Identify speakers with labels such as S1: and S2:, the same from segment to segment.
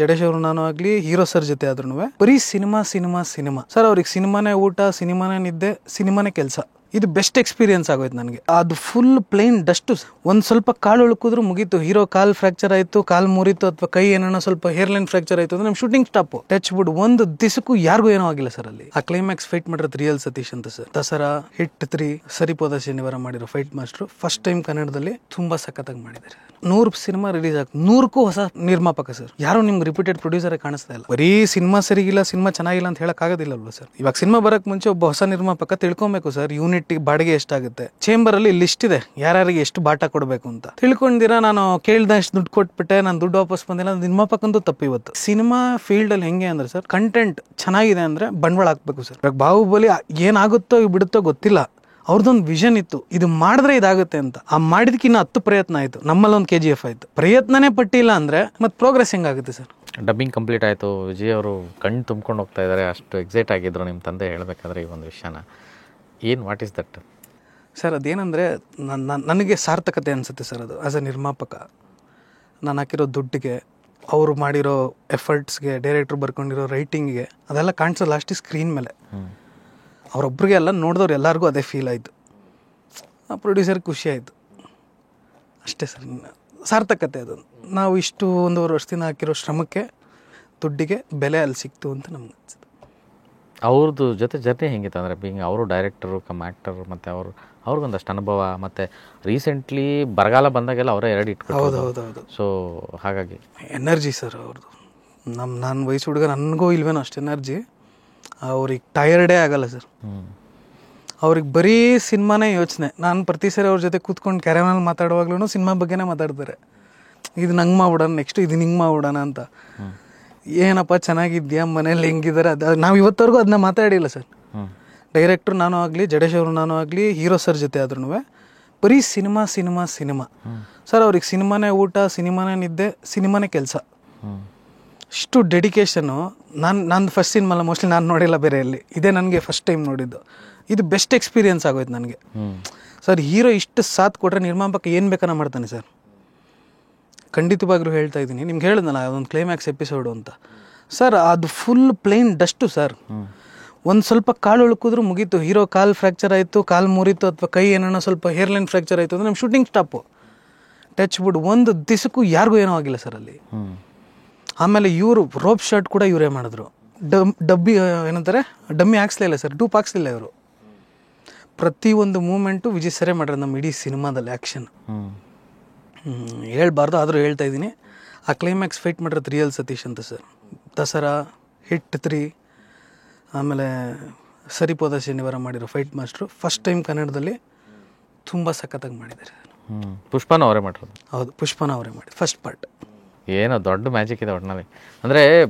S1: ಜಡೇಶ್ ಅವರು ನಾನು ಆಗಲಿ ಹೀರೋ ಸರ್ ಜೊತೆ ಆದ್ರೂ ಬರೀ ಸಿನಿಮಾ ಸಿನಿಮಾ ಸಿನಿಮಾ ಸರ್. ಅವ್ರಿಗೆ ಸಿನಿಮಾನೇ ಊಟ, ಸಿನಿಮಾನೇ ನಿದ್ದೆ, ಸಿನಿಮಾನೇ ಕೆಲಸ. ಇದು ಬೆಸ್ಟ್ ಎಕ್ಸ್ಪೀರಿಯನ್ಸ್ ಆಗೋಯ್ತು ನನಗೆ. ಅದು ಫುಲ್ ಪ್ಲೇನ್ ಡಸ್ಟ್. ಒಂದು ಸ್ವಲ್ಪ ಕಾಲು ಉಳುಕಿದ್ರು ಮುಗೀತು. ಹೀರೋ ಕಾಲ್ ಫ್ರಾಕ್ಚರ್ ಆಯಿತು, ಕಾಲು ಮುರಿತು, ಅಥವಾ ಕೈ ಏನೋ ಸ್ವಲ್ಪ ಹೇರ್ ಲೈನ್ ಫ್ರಾಕ್ಚರ್ ಆಯಿತು ಅಂದ್ರೆ ನಮ್ಮ ಶೂಟಿಂಗ್ ಸ್ಟಾಪ್. ಟಚ್ ಬಿಡ್ ಒಂದು ದಿವಸಕ್ಕೂ ಯಾರಿಗೂ ಏನೋ ಆಗಿಲ್ಲ ಸರ್. ಅಲ್ಲಿ ಆ ಕ್ಲೈಮ್ಯಾಕ್ಸ್ ಫೈಟ್ ಮಾಡಿರೋದು ರಿಯಲ್ ಸತೀಶ್ ಅಂತ ಸರ್. ದಸರಾ ಹಿಟ್ 3 ಸರಿಪೋದ ಶನಿವಾರ ಮಾಡಿರೋ ಫೈಟ್ ಮಾಸ್ಟರ್ ಫಸ್ಟ್ ಟೈಮ್ ಕನ್ನಡದಲ್ಲಿ ತುಂಬಾ ಸಖತ್ತಾಗಿ ಮಾಡಿದ್ದಾರೆ. 100 ಸಿನಿಮಾ ರಿಲೀಸ್ ಆಗ 100ಕ್ಕೂ ಹೊಸ ನಿರ್ಮಾಪಕ ಸರ್. ಯಾರು ನಿಮ್ಗೆ ರಿಪೀಟೆಡ್ ಪ್ರೊಡ್ಯೂಸರ್ ಕಾಣಿಸ್ತಾ ಇಲ್ಲ. ಬರೀ ಸಿನಿಮಾ ಸರಿಗಿಲ್ಲ, ಸಿನಿಮಾ ಚೆನ್ನಾಗಿಲ್ಲ ಅಂತ ಹೇಳಕ್ ಆಗೋದಿಲ್ಲಲ್ವ ಸರ್. ಇವಾಗ ಸಿನಿಮಾ ಬರಕ್ ಮುಂಚೆ ಒಬ್ಬ ಹೊಸ ನಿರ್ಮಾಪಕ ತಿಳ್ಕೊಬೇಕು ಸರ್. ಯೂನಿಟ್ ಬಾಡಿಗೆ ಎಷ್ಟಾಗುತ್ತೆ, ಚೇಂಬರ್ ಅಲ್ಲಿ ಲಿಸ್ಟ್ ಇದೆ ಯಾರಿಗೆ ಎಷ್ಟು ಬಾಟ ಕೊಡಬೇಕು ಅಂತ. ತಿಳ್ಕೊಂಡಿರಾ ನಾನು ಕೇಳ್ದಷ್ಟು ದುಡ್ಡು ಕೊಟ್ಬಿಟ್ಟೆ, ನಾನು ದುಡ್ಡು ವಾಪಸ್ ಬಂದಿಲ್ಲ, ನಿರ್ಮಾಪಕಂದು ತಪ್ಪು. ಇವತ್ತು ಸಿನಿಮಾ ಫೀಲ್ಡ್ ಅಲ್ಲಿ ಹೆಂಗೆ ಅಂದ್ರೆ ಸರ್, ಕಂಟೆಂಟ್ ಚೆನ್ನಾಗಿದೆ ಅಂದ್ರೆ ಬಂಡವಾಳ ಹಾಕ್ಬೇಕು ಸರ್. ಇವಾಗ ಬಾಹುಬಲಿ ಏನಾಗುತ್ತೋ ಬಿಡುತ್ತೋ ಗೊತ್ತಿಲ್ಲ, ಅವ್ರದ್ದೊಂದು ವಿಷನ್ ಇತ್ತು, ಇದು ಮಾಡಿದ್ರೆ ಇದಾಗುತ್ತೆ ಅಂತ. ಆ ಮಾಡಿದಕ್ಕಿನ್ನ 10 ಪ್ರಯತ್ನ ಆಯ್ತು. ನಮ್ಮಲ್ಲಿ ಒಂದು KGF ಆಯ್ತು. ಪ್ರಯತ್ನನೇ ಪಟ್ಟಿಲ್ಲ ಅಂದ್ರೆ ಮತ್ತೆ ಪ್ರೋಗ್ರೆಸ್ ಹೆಂಗಾಗುತ್ತೆ ಸರ್.
S2: ಡಬ್ಬಿಂಗ್ ಕಂಪ್ಲೀಟ್ ಆಯಿತು, ವಿಜಯ್ ಅವರು ಕಣ್ಣು ತುಂಬ್ಕೊಂಡು ಹೋಗ್ತಾ ಇದ್ದಾರೆ, ಅಷ್ಟು ಎಕ್ಸೈಟ್ ಆಗಿದ್ರು ನಿಮ್ಮ ತಂದೆ ಹೇಳಬೇಕಾದ್ರೆ ಈ ಒಂದು ವಿಷಯನ. What is that
S1: sir? ಅದೇನಂದರೆ ನನಗೆ ಸಾರ್ಥಕತೆ ಅನಿಸುತ್ತೆ ಸರ್. ಅದು ಆ್ಯಸ್ ಎ ನಿರ್ಮಾಪಕ ನಾನು ಹಾಕಿರೋ ದುಡ್ಡಿಗೆ, ಅವರು ಮಾಡಿರೋ ಎಫರ್ಟ್ಸ್ಗೆ, ಡೈರೆಕ್ಟ್ರು ಬರ್ಕೊಂಡಿರೋ ರೈಟಿಂಗಿಗೆ ಅದೆಲ್ಲ ಕಾಣಿಸೋ ಲಾಸ್ಟಿಗೆ ಸ್ಕ್ರೀನ್ ಮೇಲೆ. ಅವರೊಬ್ಬರಿಗೆ ಎಲ್ಲ ನೋಡಿದವ್ರು ಎಲ್ಲರಿಗೂ ಅದೇ ಫೀಲ್ ಆಯಿತು. ಆ ಪ್ರೊಡ್ಯೂಸರ್ಗೆ ಖುಷಿ ಆಯಿತು ಅಷ್ಟೇ ಸರ್. ಸಾರ್ಥಕತೆ ಅದು. ನಾವು ಇಷ್ಟು 1.5 ವರ್ಷದಿಂದ ಹಾಕಿರೋ ಶ್ರಮಕ್ಕೆ, ದುಡ್ಡಿಗೆ ಬೆಲೆ ಅಲ್ಲಿ ಸಿಕ್ತು ಅಂತ ನಮ್ಗೆ ಅನಿಸುತ್ತೆ.
S2: ಅವ್ರದ್ದು ಜೊತೆ ಜರ್ನಿ ಹೆಂಗಿತ್ತು ಅಂದರೆ, ಬೀಂಗ್ ಅವರು ಡೈರೆಕ್ಟರು ಕಮ್ ಆ್ಯಕ್ಟರು, ಮತ್ತು ಅವ್ರಿಗೊಂದಷ್ಟು ಅನುಭವ, ಮತ್ತು ರೀಸೆಂಟ್ಲಿ ಬರಗಾಲ ಬಂದಾಗೆಲ್ಲ ಅವರೇ 2 ಇಟ್ಕೊಂಡು.
S1: ಹೌದು.
S2: ಸೊ ಹಾಗಾಗಿ
S1: ಎನರ್ಜಿ ಸರ್ ಅವ್ರದ್ದು. ನಾನು ವಯಸ್ಸು ಹುಡುಗ, ನನಗೂ ಇಲ್ವೇನೋ ಅಷ್ಟು ಎನರ್ಜಿ. ಅವ್ರಿಗೆ ಟಯರ್ಡೇ ಆಗಲ್ಲ ಸರ್. ಅವ್ರಿಗೆ ಬರೀ ಸಿನಿಮಾನೇ ಯೋಚನೆ. ನಾನು ಪ್ರತಿ ಸರಿ ಅವ್ರ ಜೊತೆ ಕೂತ್ಕೊಂಡು ಕ್ಯಾರವನಲ್ಲಿ ಮಾತಾಡುವಾಗ್ಲೂ ಸಿನಿಮಾ ಬಗ್ಗೆನೇ ಮಾತಾಡ್ತಾರೆ. ಇದು ನಂಗೆ ಮಾಡ್ಬಿಡೋಣ, ನೆಕ್ಸ್ಟ್ ಇದು ಹಿಂಗೆ ಮಾಡ್ಬಿಡೋಣ ಅಂತ. ಏನಪ್ಪ ಚೆನ್ನಾಗಿದ್ಯಾ, ಮನೇಲಿ ಹೆಂಗಿದ್ದಾರೆ, ಅದು ನಾವು ಇವತ್ತವರೆಗೂ ಅದನ್ನ ಮಾತಾಡಿಲ್ಲ ಸರ್. ಡೈರೆಕ್ಟ್ರು ನಾನು ಆಗಲಿ, ಜಡೇಶ್ ಅವರು ನಾನು ಆಗಲಿ ಹೀರೋ ಸರ್ ಜೊತೆ ಆದ್ರೂ ಬರೀ ಸಿನಿಮಾ ಸಿನಿಮಾ ಸಿನಿಮಾ ಸರ್. ಅವ್ರಿಗೆ ಸಿನಿಮಾನೇ ಊಟ, ಸಿನಿಮಾನೇ ನಿದ್ದೆ, ಸಿನಿಮಾನೇ ಕೆಲಸ. ಇಷ್ಟು ಡೆಡಿಕೇಶನ್ನು ನಾನು ಫಸ್ಟ್ ಸಿನಿಮಾಲ ಮೋಸ್ಟ್ಲಿ ನಾನು ನೋಡಿಲ್ಲ ಬೇರೆ ಎಲ್ಲಿ. ಇದೇ ನನಗೆ ಫಸ್ಟ್ ಟೈಮ್ ನೋಡಿದ್ದು. ಇದು ಬೆಸ್ಟ್ ಎಕ್ಸ್ಪೀರಿಯನ್ಸ್ ಆಗೋಯ್ತು ನನಗೆ ಸರ್. ಹೀರೋ ಇಷ್ಟು ಸಾಥ್ ಕೊಟ್ಟರೆ ನಿರ್ಮಾಪಕ ಏನು ಬೇಕಾನ ಮಾಡ್ತಾನೆ ಸರ್. ಖಂಡಿತವಾಗ್ಲೂ ಹೇಳ್ತಾ ಇದ್ದೀನಿ. ನಿಮ್ಗೆ ಹೇಳಿದ್ನಲ್ಲ ಅದೊಂದು ಕ್ಲೈಮ್ಯಾಕ್ಸ್ ಎಪಿಸೋಡು ಅಂತ ಸರ್. ಅದು ಫುಲ್ ಪ್ಲೇನ್ ಡಸ್ಟು ಸರ್. ಒಂದು ಸ್ವಲ್ಪ ಕಾಲು ಉಳುಕಿದ್ರು ಮುಗೀತು. ಹೀರೋ ಕಾಲ್ ಫ್ರಾಕ್ಚರ್ ಆಯಿತು, ಕಾಲು ಮುರಿತು, ಅಥವಾ ಕೈ ಏನೋ ಸ್ವಲ್ಪ ಹೇರ್ ಲೈನ್ ಫ್ರಾಕ್ಚರ್ ಆಯಿತು ಅಂದ್ರೆ ನಮ್ಮ ಶೂಟಿಂಗ್ ಸ್ಟಾಪು. ಟಚ್ ಬಿಡ್ ಒಂದು ದಿವಸಕ್ಕೂ ಯಾರಿಗೂ ಏನೋ ಆಗಿಲ್ಲ ಸರ್ ಅಲ್ಲಿ. ಆಮೇಲೆ ಇವರು ರೋಪ್ ಶಾಟ್ ಕೂಡ ಇವರೇ ಮಾಡಿದ್ರು. ಡಬ್ಬಿ ಏನಂತಾರೆ, ಡಮ್ಮಿ ಹಾಕ್ಸ್ಲಿಲ್ಲ ಸರ್, ಡೂಪ್ ಹಾಕ್ಸ್ಲಿಲ್ಲ ಇವರು. ಪ್ರತಿಯೊಂದು ಮೂಮೆಂಟು ವಿಜಯ್ ಸರೇ ಮಾಡಿರೋದು ನಮ್ಮ ಇಡೀ ಸಿನಿಮಾದಲ್ಲಿ. ಆ್ಯಕ್ಷನ್ ಹೇಳ್ಬಾರ್ದು, ಆದರೂ ಹೇಳ್ತಾ ಇದ್ದೀನಿ. ಆ ಕ್ಲೈಮ್ಯಾಕ್ಸ್ ಫೈಟ್ ಮಾಡಿರೋದು ರಿಯಲ್ ಸತೀಶ್ ಅಂತ ಸರ್. ದಸರಾ ಹಿಟ್ 3 ಆಮೇಲೆ ಸರಿಪೋದ ಶನಿವಾರ ಮಾಡಿರೋ ಫೈಟ್ ಮಾಸ್ಟ್ರು ಫಸ್ಟ್ ಟೈಮ್ ಕನ್ನಡದಲ್ಲಿ ತುಂಬ ಸಖತ್ತಾಗಿ ಮಾಡಿದ್ದಾರೆ.
S2: ಪುಷ್ಪನ ಅವರೇ ಮಾಡಿರೋದು.
S1: ಹೌದು, ಪುಷ್ಪನ ಅವರೇ ಮಾಡಿ ಫಸ್ಟ್ ಪಾರ್ಟ್.
S2: ಏನೋ ದೊಡ್ಡ ಮ್ಯಾಜಿಕ್ ಇದೆ ಒಟ್ಟಿನಲ್ಲಿ. ಅಂದರೆ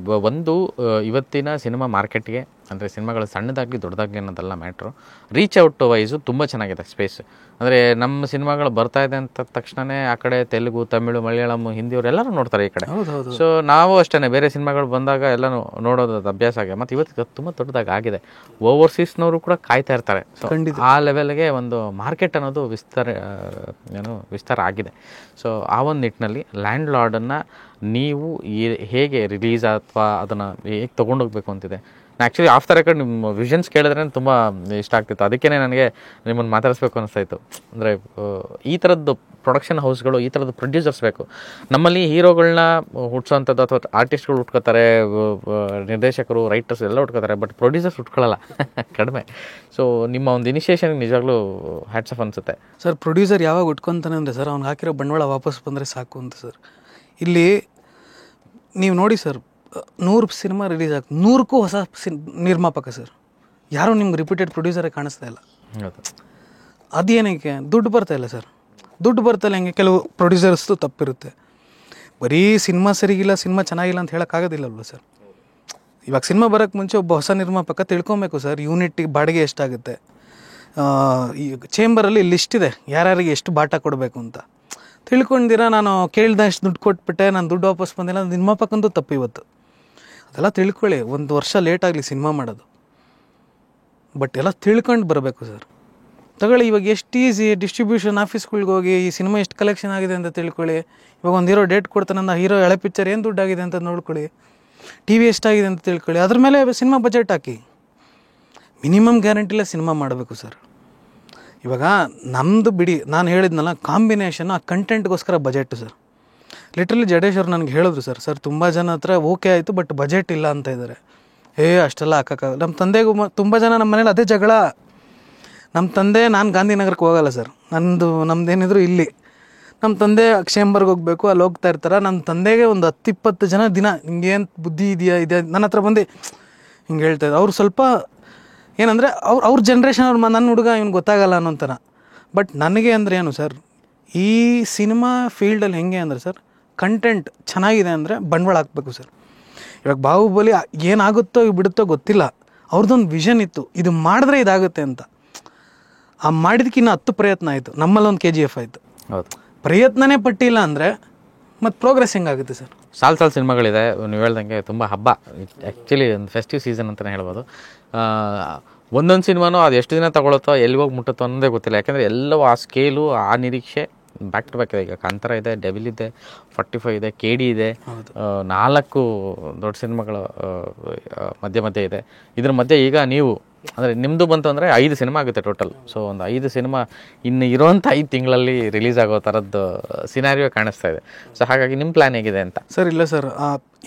S2: ಒಂದು ಇವತ್ತಿನ ಸಿನಿಮಾ ಮಾರ್ಕೆಟ್ಗೆ, ಅಂದರೆ ಸಿನಿಮಾಗಳು ಸಣ್ಣದಾಗಲಿ ದೊಡ್ಡದಾಗಲಿ ಅನ್ನೋದೆಲ್ಲ ಮ್ಯಾಟ್ರು. ರೀಚ್ ಔಟ್ ವೈಸು ತುಂಬ ಚೆನ್ನಾಗಿದೆ ಸ್ಪೇಸ್. ಅಂದರೆ ನಮ್ಮ ಸಿನಿಮಾಗಳು ಬರ್ತಾ ಇದೆ ಅಂತ ತಕ್ಷಣವೇ ಆ ಕಡೆ ತೆಲುಗು, ತಮಿಳು, ಮಲಯಾಳಂ, ಹಿಂದಿಯವರೆಲ್ಲರೂ ನೋಡ್ತಾರೆ ಈ ಕಡೆ. ಸೊ ನಾವು ಅಷ್ಟೇ ಬೇರೆ ಸಿನಿಮಾಗಳು ಬಂದಾಗ ಎಲ್ಲನೂ ನೋಡೋದು ಅಭ್ಯಾಸ ಆಗಿದೆ. ಮತ್ತು ಇವತ್ತು ತುಂಬ ದೊಡ್ಡದಾಗಿ ಆಗಿದೆ. ಓವರ್ಸೀಸ್ನವರು ಕೂಡ ಕಾಯ್ತಾ ಇರ್ತಾರೆ. ಸೊ ಆ ಲೆವೆಲ್ಗೆ ಒಂದು ಮಾರ್ಕೆಟ್ ಅನ್ನೋದು ವಿಸ್ತಾರ ಆಗಿದೆ. ಸೊ ಆ ಒಂದು ನಿಟ್ಟಿನಲ್ಲಿ ಲ್ಯಾಂಡ್ ಲಾರ್ಡನ್ನು ನೀವು ಹೇಗೆ ರಿಲೀಸ್ ಅಥವಾ ಅದನ್ನು ಹೇಗೆ ತೊಗೊಂಡೋಗ್ಬೇಕು ಅಂತಿದೆ. ಆ್ಯಕ್ಚುಲಿ ಆಫ್ ದ ರೆಕಾರ್ಡ್ ನಿಮ್ಮ ವಿಷನ್ಸ್ ಕೇಳಿದ್ರೆ ತುಂಬ ಇಷ್ಟ ಆಗ್ತಿತ್ತು. ಅದಕ್ಕೇ ನನಗೆ ನಿಮ್ಮನ್ನು ಮಾತಾಡಿಸ್ಬೇಕು ಅನಿಸ್ತಾಯಿತ್ತು. ಅಂದರೆ ಈ ಥರದ್ದು ಪ್ರೊಡಕ್ಷನ್ ಹೌಸ್ಗಳು, ಈ ಥರದ್ದು ಪ್ರೊಡ್ಯೂಸರ್ಸ್ ಬೇಕು ನಮ್ಮಲ್ಲಿ. ಹೀರೋಗಳನ್ನ ಹುಟ್ಸೋವಂಥದ್ದು ಅಥವಾ ಆರ್ಟಿಸ್ಟ್ಗಳು ಹುಟ್ಕೋತಾರೆ, ನಿರ್ದೇಶಕರು, ರೈಟರ್ಸ್ ಎಲ್ಲ ಹುಟ್ಕೋತಾರೆ, ಬಟ್ ಪ್ರೊಡ್ಯೂಸರ್ಸ್ ಹುಟ್ಕೊಳ್ಳಲ್ಲ ಕಡಿಮೆ. ಸೊ ನಿಮ್ಮ ಒಂದು ಇನಿಷಿಯೇಷನ್ಗೆ ನಿಜವಾಗ್ಲೂ ಹ್ಯಾಟ್ಸ್ ಆಫ್ ಅನಿಸುತ್ತೆ
S1: ಸರ್. ಪ್ರೊಡ್ಯೂಸರ್ ಯಾವಾಗ ಹುಟ್ಕೊತಾನೆ ಅಂದರೆ ಸರ್, ಅವ್ನಿಗೆ ಹಾಕಿರೋ ಬಂಡವಾಳ ವಾಪಸ್ ಬಂದರೆ ಸಾಕು ಅಂತ ಸರ್. ಇಲ್ಲಿ ನೀವು ನೋಡಿ ಸರ್, 100 ಸಿನಿಮಾ ರಿಲೀಸ್ ಆಗಿ 100ಕ್ಕೂ ಹೊಸ ನಿರ್ಮಾಪಕ ಸರ್. ಯಾರೂ ನಿಮ್ಗೆ ರಿಪೀಟೆಡ್ ಪ್ರೊಡ್ಯೂಸರೇ ಕಾಣಿಸ್ತಾ ಇಲ್ಲ. ಅದೇನಕ್ಕೆ? ದುಡ್ಡು ಬರ್ತಾ ಇಲ್ಲ ಸರ್. ದುಡ್ಡು ಬರ್ತಾಯಿಲ್ಲ. ಹೆಂಗೆ ಕೆಲವು ಪ್ರೊಡ್ಯೂಸರ್ಸ್ದು ತಪ್ಪಿರುತ್ತೆ. ಬರೀ ಸಿನಿಮಾ ಸರಿಗಿಲ್ಲ, ಸಿನಿಮಾ ಚೆನ್ನಾಗಿಲ್ಲ ಅಂತ ಹೇಳೋಕ್ಕಾಗೋದಿಲ್ಲಲ್ವ ಸರ್. ಇವಾಗ ಸಿನಿಮಾ ಬರೋಕ್ಕೆ ಮುಂಚೆ ಒಬ್ಬ ಹೊಸ ನಿರ್ಮಾಪಕ ತಿಳ್ಕೊಬೇಕು ಸರ್. ಯೂನಿಟ್ ಬಾಡಿಗೆ ಎಷ್ಟಾಗುತ್ತೆ, ಈ ಚೇಂಬರಲ್ಲಿ ಲಿಸ್ಟ್ ಇದೆ ಯಾರಿಗೆ ಎಷ್ಟು ಬಾಟ ಕೊಡಬೇಕು ಅಂತ. ತಿಳ್ಕೊಂಡಿರಾ ನಾನು ಕೇಳ್ದಷ್ಟು ದುಡ್ಡು ಕೊಟ್ಬಿಟ್ಟೆ, ನಾನು ದುಡ್ಡು ವಾಪಸ್ ಬಂದಿಲ್ಲ, ನಿರ್ಮಾಪಕಂದು ತಪ್ಪು. ಇವತ್ತು ಅದೆಲ್ಲ ತಿಳ್ಕೊಳ್ಳಿ. 1 ವರ್ಷ ಲೇಟ್ ಆಗಲಿ ಸಿನಿಮಾ ಮಾಡೋದು, ಬಟ್ ಎಲ್ಲ ತಿಳ್ಕೊಂಡು ಬರಬೇಕು ಸರ್. ತಗೊಳ್ಳಿ, ಇವಾಗ ಎಷ್ಟು ಈಸಿ ಡಿಸ್ಟ್ರಿಬ್ಯೂಷನ್ ಆಫೀಸ್ಗಳಿಗೆ ಹೋಗಿ ಈ ಸಿನಿಮಾ ಎಷ್ಟು ಕಲೆಕ್ಷನ್ ಆಗಿದೆ ಅಂತ ತಿಳ್ಕೊಳ್ಳಿ. ಇವಾಗ ಒಂದು ಹೀರೋ ಡೇಟ್ ಕೊಡ್ತಾನೆ, ನನ್ನ ಹೀರೋ ಹಳೆ ಪಿಕ್ಚರ್ ಏನು ದುಡ್ಡಾಗಿದೆ ಅಂತ ನೋಡ್ಕೊಳ್ಳಿ, ಟಿ ವಿ ಎಷ್ಟಾಗಿದೆ ಅಂತ ತಿಳ್ಕೊಳ್ಳಿ, ಅದ್ರ ಮೇಲೆ ಸಿನಿಮಾ ಬಜೆಟ್ ಹಾಕಿ. ಮಿನಿಮಮ್ ಗ್ಯಾರಂಟಿಲೇ ಸಿನಿಮಾ ಮಾಡಬೇಕು ಸರ್. ಇವಾಗ ನಮ್ಮದು ಬಿಡಿ, ನಾನು ಹೇಳಿದ್ನಲ್ಲ ಕಾಂಬಿನೇಷನ್, ಆ ಕಂಟೆಂಟ್ಗೋಸ್ಕರ ಬಜೆಟ್ ಸರ್. ಲಿಟ್ರಲಿ ಜಡೇಶ್ ಅವ್ರು ನನಗೆ ಹೇಳಿದ್ರು, ಸರ್ ತುಂಬ ಜನ ಹತ್ರ ಓಕೆ ಆಯಿತು ಬಟ್ ಬಜೆಟ್ ಇಲ್ಲ ಅಂತ ಇದ್ದಾರೆ. ಅಷ್ಟೆಲ್ಲ ಹಾಕೋಕ್ಕಾಗಲ್ಲ. ನಮ್ಮ ತಂದೆಗೂ ತುಂಬ ಜನ ನಮ್ಮ ಮನೇಲಿ ಅದೇ ಜಗಳ. ನಮ್ಮ ತಂದೆ, ನಾನು ಗಾಂಧಿನಗರಕ್ಕೆ ಹೋಗಲ್ಲ ಸರ್, ನಮ್ಮದೇನಿದ್ರು ಇಲ್ಲಿ. ನಮ್ಮ ತಂದೆ ಕ್ಷೇಂಬರ್ಗೆ ಹೋಗಬೇಕು, ಅಲ್ಲಿ ಹೋಗ್ತಾ ಇರ್ತಾರೆ. ನಮ್ಮ ತಂದೆಗೆ ಒಂದು 10-20 ಜನ ದಿನ ಹಿಂಗೇನು ಬುದ್ಧಿ ಇದೆಯಾ ನನ್ನ ಹತ್ರ ಬಂದು ಹಿಂಗೆ ಹೇಳ್ತಾಯಿದ್ರು. ಅವ್ರು ಸ್ವಲ್ಪ ಏನಂದರೆ ಅವ್ರ ಜನ್ರೇಷನ್, ನನ್ನ ಹುಡುಗ ಇವ್ನು ಗೊತ್ತಾಗಲ್ಲ ಅನ್ನೋಂಥರ. ಬಟ್ ನನಗೆ ಅಂದರೆ ಏನು ಸರ್, ಈ ಸಿನಿಮಾ ಫೀಲ್ಡಲ್ಲಿ ಹೆಂಗೆ ಅಂದರೆ ಸರ್, ಕಂಟೆಂಟ್ ಚೆನ್ನಾಗಿದೆ ಅಂದರೆ ಬಂಡವಾಳ ಹಾಕಬೇಕು ಸರ್. ಇವಾಗ ಬಾಹುಬಲಿ ಏನಾಗುತ್ತೋ ಬಿಡುತ್ತೋ ಗೊತ್ತಿಲ್ಲ, ಅವ್ರದ್ದೊಂದು ವಿಷನ್ ಇತ್ತು, ಇದು ಮಾಡಿದ್ರೆ ಇದಾಗುತ್ತೆ ಅಂತ. ಆ ಮಾಡಿದಕ್ಕೆ ಇನ್ನೂ 10 ಪ್ರಯತ್ನ ಆಯಿತು. ನಮ್ಮಲ್ಲೊಂದು KGF ಆಯಿತು.
S2: ಹೌದು,
S1: ಪ್ರಯತ್ನನೇ ಪಟ್ಟಿಲ್ಲ ಅಂದರೆ ಮತ್ತು ಪ್ರೋಗ್ರೆಸ್ ಹೆಂಗಾಗುತ್ತೆ ಸರ್?
S2: ಸಾಲು ಸಿನಿಮಾಗಳಿದೆ. ನೀವು ಹೇಳ್ದಂಗೆ ತುಂಬ ಹಬ್ಬ, ಆ್ಯಕ್ಚುಲಿ ಒಂದು ಫೆಸ್ಟಿವ್ ಸೀಸನ್ ಅಂತಲೇ ಹೇಳ್ಬೋದು. ಒಂದೊಂದು ಸಿನಿಮಾನೂ ಅದು ಎಷ್ಟು ದಿನ ತಗೊಳುತ್ತೋ, ಎಲ್ಲಿಗೋಗಿ ಮುಟ್ಟುತ್ತೋ ಅನ್ನೋದೇ ಗೊತ್ತಿಲ್ಲ. ಯಾಕೆಂದರೆ ಎಲ್ಲವೂ ಆ ಸ್ಕೇಲು, ಆ ನಿರೀಕ್ಷೆ ಬ್ಯಾಕ್ ಟು ಬ್ಯಾಕ್ ಇದೆ. ಈಗ ಕಾಂತಾರ ಇದೆ, ಡೆವಿಲ್ ಇದೆ, 45 ಇದೆ, KD ಇದೆ, 4 ದೊಡ್ಡ ಸಿನಿಮಾಗಳು ಮಧ್ಯೆ ಇದೆ. ಇದ್ರ ಮಧ್ಯೆ ಈಗ ನೀವು ಅಂದರೆ ನಿಮ್ಮದು ಬಂತು ಅಂದರೆ 5 ಸಿನಿಮಾ ಆಗುತ್ತೆ ಟೋಟಲ್. ಸೊ ಒಂದು 5 ಸಿನಿಮಾ ಇನ್ನು ಇರೋವಂಥ 5 ತಿಂಗಳಲ್ಲಿ ರಿಲೀಸ್ ಆಗೋ ಥರದ್ದು ಸಿನಾರಿಯೋ ಕಾಣಿಸ್ತಾ ಇದೆ. ಸೊ ಹಾಗಾಗಿ ನಿಮ್ಮ ಪ್ಲ್ಯಾನ್ ಹೇಗಿದೆ ಅಂತ?
S1: ಸರ್ ಇಲ್ಲ ಸರ್,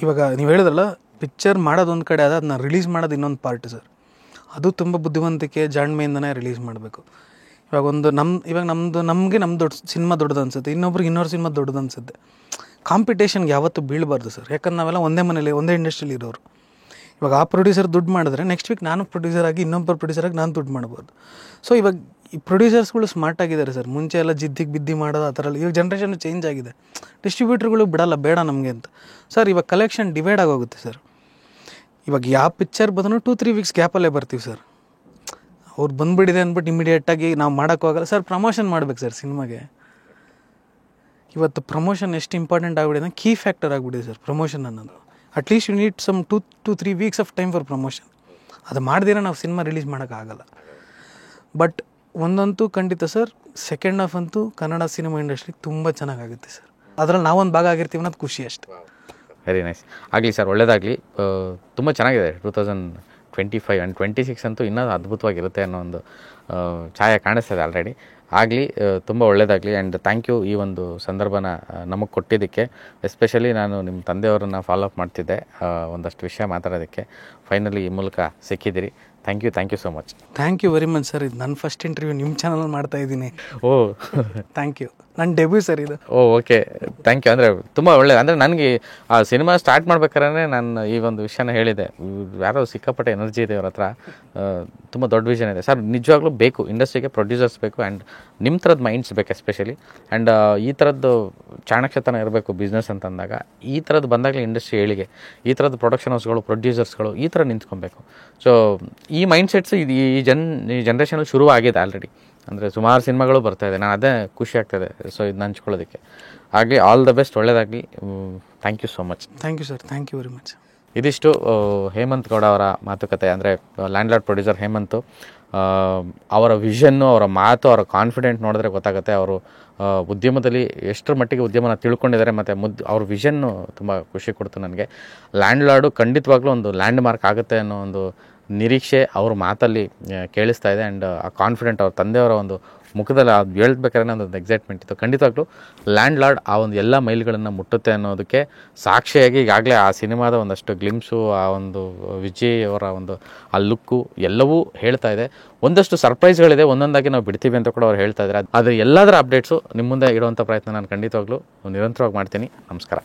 S1: ಇವಾಗ ನೀವು ಹೇಳಿದ್ರಲ್ಲ, ಪಿಕ್ಚರ್ ಮಾಡೋದೊಂದು ಕಡೆ ಆದ, ಅದನ್ನ ರಿಲೀಸ್ ಮಾಡೋದು ಇನ್ನೊಂದು ಪಾರ್ಟ್ ಸರ್. ಅದು ತುಂಬ ಬುದ್ಧಿವಂತಿಕೆ, ಜಾಣ್ಮೆಯಿಂದನೇ ರಿಲೀಸ್ ಮಾಡಬೇಕು. ಇವಾಗ ನಮಗೆ ನಮ್ಮ ದೊಡ್ಡ ಸಿನಿಮಾ ದೊಡ್ಡದು ಅನಿಸುತ್ತೆ, ಇನ್ನೊಬ್ರಿಗೆ ಸಿನಿಮಾ ದೊಡ್ಡದು ಅನಿಸುತ್ತೆ. ಕಾಂಪಿಟೇಷನ್ಗೆ ಯಾವತ್ತೂ ಬೀಳಬಾರ್ದು ಸರ್. ಯಾಕಂದ್ರೆ ನಾವೆಲ್ಲ ಒಂದೇ ಮನೇಲಿ, ಒಂದೇ ಇಂಡಸ್ಟ್ರಿಲಿ ಇರೋರು. ಇವಾಗ ಆ ಪ್ರೊಡ್ಯೂಸರ್ ದುಡ್ಡು ಮಾಡಿದ್ರೆ ನೆಕ್ಸ್ಟ್ ವೀಕ್ ನಾನು ಪ್ರೊಡ್ಯೂಸರ್ ಆಗಿ, ಇನ್ನೊಬ್ಬರು ಪ್ರೊಡ್ಯೂಸರ್ ಆಗಿ ನಾನು ದುಡ್ಡು ಮಾಡ್ಬೋದು. ಸೊ ಇವಾಗ ಈ ಪ್ರೊಡ್ಯೂಸರ್ಸ್ಗಳು ಸ್ಮಾರ್ಟ್ ಆಗಿದ್ದಾರೆ ಸರ್. ಮುಂಚೆ ಎಲ್ಲ ಜಿದ್ದಿಗೆ ಬಿದ್ದಿ ಮಾಡೋದು ಆ ಥರ ಎಲ್ಲ. ಇವಾಗ ಜನ್ರೇಷನ್ ಚೇಂಜ್ ಆಗಿದೆ. ಡಿಸ್ಟ್ರಿಬ್ಯೂಟ್ರುಗಳು ಬಿಡಲ್ಲ, ಬೇಡ ನಮಗೆ ಅಂತ. ಸರ್ ಇವಾಗ ಕಲೆಕ್ಷನ್ ಡಿವೈಡ್ ಆಗೋಗುತ್ತೆ ಸರ್. ಇವಾಗ ಯಾವ ಪಿಕ್ಚರ್ ಬಂದ್ರೂ 2-3 ವೀಕ್ಸ್ ಗ್ಯಾಪಲ್ಲೇ ಬರ್ತೀವಿ ಸರ್. ಅವ್ರು ಬಂದುಬಿಡಿದೆ ಅಂದ್ಬಿಟ್ಟು ಇಮಿಡಿಯೇಟಾಗಿ ನಾವು ಮಾಡೋಕ್ಕೋಗಲ್ಲ ಸರ್. ಪ್ರಮೋಷನ್ ಮಾಡ್ಬೇಕು ಸರ್ ಸಿನಿಮಾಗೆ. ಇವತ್ತು ಪ್ರಮೋಷನ್ ಎಷ್ಟು ಇಂಪಾರ್ಟೆಂಟ್ ಆಗಿಬಿಟ್ಟಿದೆ, ಕೀ ಫ್ಯಾಕ್ಟರ್ ಆಗಿಬಿಟ್ಟಿದೆ ಸರ್ ಪ್ರಮೋಷನ್ ಅನ್ನೋದು. At least you need some 2-3 weeks of time for promotion. ಅದು ಮಾಡ್ದಿರ ನಾವು ಸಿನಿಮಾ ರಿಲೀಸ್ ಮಾಡೋಕ್ಕಾಗಲ್ಲ. ಬಟ್ ಒಂದಂತೂ ಖಂಡಿತ ಸರ್, ಸೆಕೆಂಡ್ ಹಾಫ್ ಅಂತೂ ಕನ್ನಡ ಸಿನಿಮಾ ಇಂಡಸ್ಟ್ರಿಗೆ ತುಂಬ ಚೆನ್ನಾಗಾಗುತ್ತೆ ಸರ್. ಅದರಲ್ಲಿ ನಾವೊಂದು ಭಾಗ ಆಗಿರ್ತೀವಿ ಅನ್ನೋದು ಖುಷಿ ಅಷ್ಟೆ.
S2: Very nice. ಆಗಲಿ ಸರ್, ಒಳ್ಳೆಯದಾಗಲಿ. ತುಂಬ ಚೆನ್ನಾಗಿದೆ 2025 ಆ್ಯಂಡ್ 26 ಅಂತೂ ಇನ್ನೂ ಅದ್ಭುತವಾಗಿರುತ್ತೆ ಅನ್ನೋ ಒಂದು ಛಾಯೆ ಕಾಣಿಸ್ತದೆ ಆಲ್ರೆಡಿ. ಆಗಲಿ, ತುಂಬ ಒಳ್ಳೆಯದಾಗಲಿ. ಆ್ಯಂಡ್ ಥ್ಯಾಂಕ್ ಯು ಈ ಒಂದು ಸಂದರ್ಭನ ನಮಗೆ ಕೊಟ್ಟಿದ್ದಕ್ಕೆ. ಎಸ್ಪೆಷಲಿ ನಾನು ನಿಮ್ಮ ತಂದೆಯವರನ್ನು ಫಾಲೋ ಅಪ್ ಮಾಡ್ತಿದ್ದೆ ಒಂದಷ್ಟು ವಿಷಯ ಮಾತಾಡೋದಕ್ಕೆ. ಫೈನಲಿ ಈ ಮೂಲಕ ಸಿಕ್ಕಿದ್ದೀರಿ. Thank you so much.
S1: Thank you very much sir. ಇದು ನನ್ನ ಫಸ್ಟ್ ಇಂಟರ್ವ್ಯೂ ನಿಮ್ಮ ಚಾನಲ್ ಮಾಡ್ತಾ ಇದ್ದೀನಿ. Thank you. ನನ್ನ ಡೆಬ್ಯೂ ಸರ್ ಇದು.
S2: Okay, thank you. ಅಂದರೆ ತುಂಬ ಒಳ್ಳೆಯದು. ಅಂದರೆ ನನಗೆ ಆ ಸಿನಿಮಾ ಸ್ಟಾರ್ಟ್ ಮಾಡ್ಬೇಕಾದ್ರೆ ನಾನು ಈ ಒಂದು ವಿಷಯನ ಹೇಳಿದೆ, ಯಾರೋ ಸಿಕ್ಕಾಪಟ್ಟೆ ಎನರ್ಜಿ ಇದೆ ಅವ್ರ ಹತ್ರ, ತುಂಬ ದೊಡ್ಡ ವಿಷನ್ ಇದೆ ಸರ್. ನಿಜವಾಗ್ಲೂ ಬೇಕು ಇಂಡಸ್ಟ್ರಿಗೆ ಪ್ರೊಡ್ಯೂಸರ್ಸ್ ಬೇಕು, ಆ್ಯಂಡ್ ನಿಮ್ಮ ಥರದ್ದು ಮೈಂಡ್ಸ್ ಬೇಕು ಎಸ್ಪೆಷಲಿ. ಆ್ಯಂಡ್ ಈ ಥರದ್ದು ಚಾಣಕ್ಷತನ ಇರಬೇಕು ಬಿಸ್ನೆಸ್ ಅಂತಂದಾಗ. ಈ ಥರದ್ದು ಬಂದಾಗಲೇ ಇಂಡಸ್ಟ್ರಿ ಏಳಿಗೆ. ಈ ಥರದ್ದು ಪ್ರೊಡಕ್ಷನ್ ಹೌಸ್ಗಳು, ಪ್ರೊಡ್ಯೂಸರ್ಸ್ಗಳು ಈ ಥರ ನಿಂತ್ಕೊಬೇಕು. ಸೊ ಈ ಮೈಂಡ್ ಸೆಟ್ಸ್ ಈ ಜನ್ರೇಷನಲ್ಲಿ ಶುರು ಆಗಿದೆ ಆಲ್ರೆಡಿ. ಅಂದರೆ ಸುಮಾರು ಸಿನಿಮಾಗಳು ಬರ್ತಾಯಿದೆ. ನಾನು ಅದೇ ಖುಷಿ ಆಗ್ತಾಯಿದೆ ಸೊ ಇದನ್ನ ಹಂಚ್ಕೊಳ್ಳೋದಕ್ಕೆ. ಆಗಲಿ, ಆಲ್ ದ ಬೆಸ್ಟ್, ಒಳ್ಳೆಯದಾಗಲಿ. Thank you so much.
S1: Thank you sir. Thank you very much.
S2: ಇದಿಷ್ಟು ಹೇಮಂತ್ ಗೌಡ ಅವರ ಮಾತುಕತೆ. ಅಂದರೆ ಲ್ಯಾಂಡ್ಲಾರ್ಡ್ ಪ್ರೊಡ್ಯೂಸರ್ ಹೇಮಂತ್ ಅವರ ವಿಷನ್ನು, ಅವರ ಮಾತು, ಅವರ ಕಾನ್ಫಿಡೆಂಟ್ ನೋಡಿದ್ರೆ ಗೊತ್ತಾಗುತ್ತೆ ಅವರು ಉದ್ಯಮದಲ್ಲಿ ಎಷ್ಟರ ಮಟ್ಟಿಗೆ ಉದ್ಯಮನ ತಿಳ್ಕೊಂಡಿದ್ದಾರೆ. ಮತ್ತು ಅವ್ರ ವಿಷನ್ನು ತುಂಬ ಖುಷಿ ಕೊಡ್ತು ನನಗೆ. ಲ್ಯಾಂಡ್ಲಾರ್ಡು ಖಂಡಿತವಾಗ್ಲೂ ಒಂದು ಲ್ಯಾಂಡ್ ಮಾರ್ಕ್ ಆಗುತ್ತೆ ಅನ್ನೋ ಒಂದು ನಿರೀಕ್ಷೆ ಅವ್ರ ಮಾತಲ್ಲಿ ಕೇಳಿಸ್ತಾ ಇದೆ. ಆ್ಯಂಡ್ ಆ ಕಾನ್ಫಿಡೆಂಟ್ ಅವ್ರ ತಂದೆಯವರ ಒಂದು ಮುಖದಲ್ಲಿ ಅದು ಹೇಳ್ಬೇಕಾದ್ರೆ ಒಂದು ಎಕ್ಸೈಟ್ಮೆಂಟ್ ಇತ್ತು. ಖಂಡಿತವಾಗ್ಲೂ ಲ್ಯಾಂಡ್ಲಾರ್ಡ್ ಆ ಒಂದು ಎಲ್ಲ ಮೈಲ್ಗಳನ್ನು ಮುಟ್ಟುತ್ತೆ ಅನ್ನೋದಕ್ಕೆ ಸಾಕ್ಷಿಯಾಗಿ ಈಗಾಗಲೇ ಆ ಸಿನಿಮಾದ ಒಂದಷ್ಟು ಗ್ಲಿಮ್ಸು, ಆ ಒಂದು ವಿಜಯ್ ಅವರ ಒಂದು ಆ ಲುಕ್ಕು ಎಲ್ಲವೂ ಹೇಳ್ತಾ ಇದೆ. ಒಂದಷ್ಟು ಸರ್ಪ್ರೈಸ್ಗಳಿದೆ, ಒಂದೊಂದಾಗಿ ನಾವು ಬಿಡ್ತೀವಿ ಅಂತ ಕೂಡ ಅವ್ರು ಹೇಳ್ತಾ ಇದ್ದಾರೆ. ಅದು ಎಲ್ಲದರ ಅಪ್ಡೇಟ್ಸು ನಿಮ್ಮ ಮುಂದೆ ಇಡುವಂಥ ಪ್ರಯತ್ನ ನಾನು ಖಂಡಿತವಾಗ್ಲೂ ನಿರಂತರವಾಗಿ ಮಾಡ್ತೀನಿ. ನಮಸ್ಕಾರ.